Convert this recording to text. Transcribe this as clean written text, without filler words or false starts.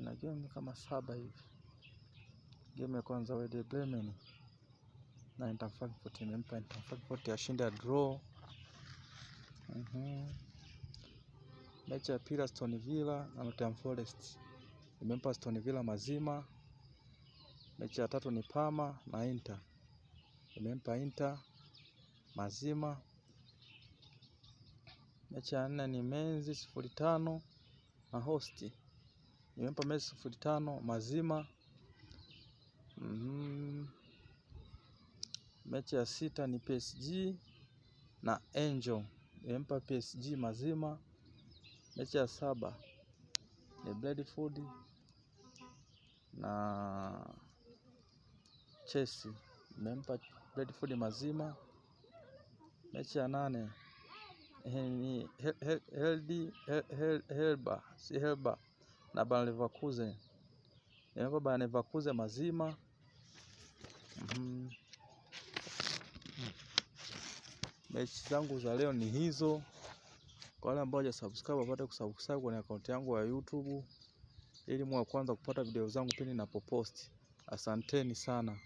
na game kama 7 hivi. Game ya kwanza Werder Bremen na Eintracht Frankfurt, nimempa Eintracht Frankfurt ashinde draw. Mechi ya pili Aston Villa na Nottingham Forest, nimempa Aston Villa mazima. Mechi ya tatu ni Parma na Inter, nimempa Inter mazima. Mechi ya nne ni Mainz 05 na Host, nimempa Mainz 05 mazima. Mechi ya sita ni PSG na Angel, nimempa PSG mazima. Mechi ya saba ni Brentford na Chelsea, nimempa Brentford mazima. Mechi ya nane ni Helba na Bayer Leverkusen, nimempa Bayer Leverkusen mazima. Mechi zangu za leo ni hizo. Kwa wale ambao hawajasubscribe, wapate kusubscribe kwenye akaunti yangu ya YouTube ili mwe wa kwanza kupata video zangu pindi ninapopost. Asanteni sana.